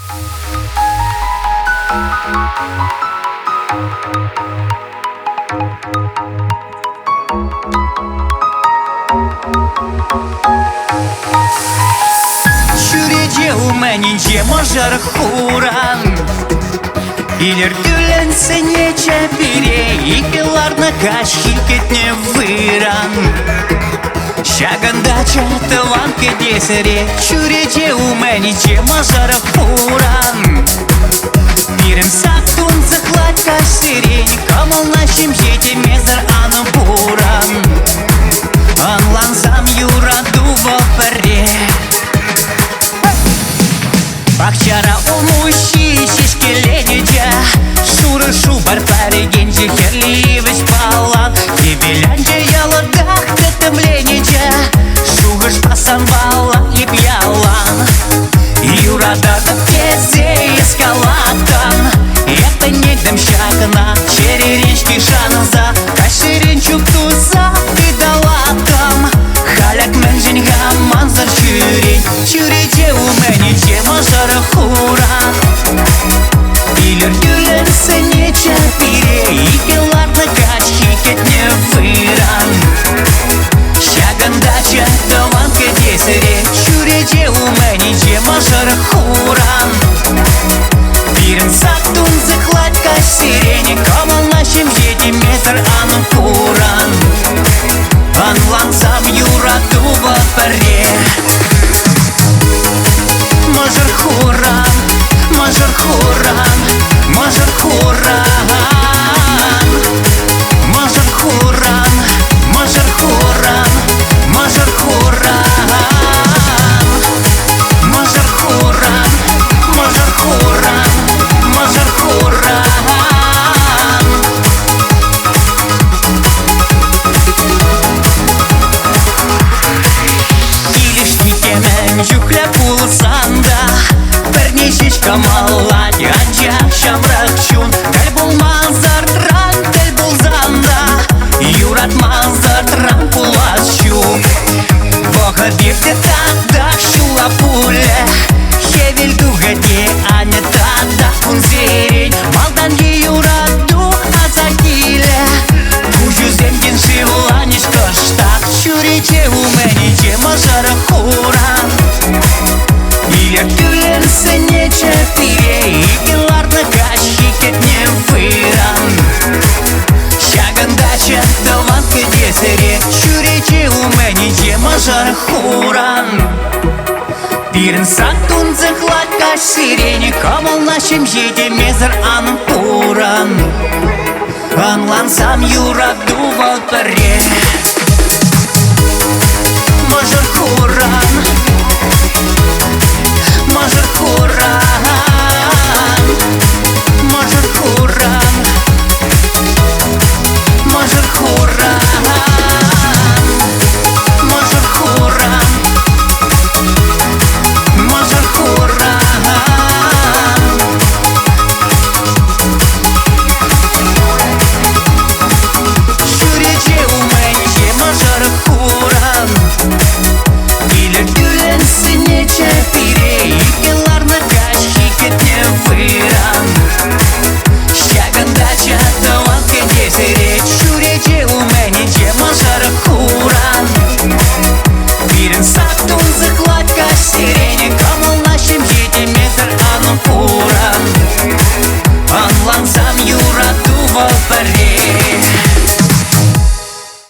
Чуреде у мене мажар хуран Илер түленсе нече бире Икеларна кашки кетне выран Шагандача таланке десере Чуреде у мене мажар хуран Мирен сактун захладка сирень Камал нашим жете мезар ану буран Анланзам юраду во паре Бахчара умущи шишкеленеджа Шура шубар парегенджи херливость палан Кибелянджа яладах катемленеджа Шугаш пасан валан и пьялан Юрада да пезе эскалатан Это не демщакна Череренчки шанза Кашеренчук туза Видалатам Халяк менжень гаманзар чурень Чуреде у мене мажар хуран Илер түленсе нече бире Икеларна кашки кетне выран Шагандача таланке десере Чуреде у мене мажар хуран Бирен сактун захладка сирени Камал нашим жете метр ану пуран Анлансам юраду во паре Мажар хуран, мажар хуран, мажар хуран Мажар хуран, мажар хуран, мажар хуран Мажар хуран, мажар хуран, мажар хуран Илишникемен жухля пулсанда Пернишишка мала дядя шамракчун Кай бул мазар тран, кай бул занда Юрат мазар тран пуласчун Бога бирте тада шула пуле Хевель дугаде аня тада кунзерень Малдан юраду азагиле Кужу земген шивланишко штат Чуреде у мене мажар хуран Илер түленсе нече бире Икеларна кашки кетне выран Шагандача таланке десере Чуреде у мене мажар хуран Бирен сактун захладка сирени Камал нашим жете мезар ану пуран Анлансам юраду во паре Мажар хуран Мажар хуран Мажар хуран Мажар хуран Мажар хуран Мажар хуран Чуреде у мене мажар хуран Илер түленсе нече бире Икеларна кашки кетне выран Шагандача таланке десере Чуреде у мене мажар хуран Бирен сактун захладка сирени Камал нашим жете метр ану пуран Анлансам юраду во паре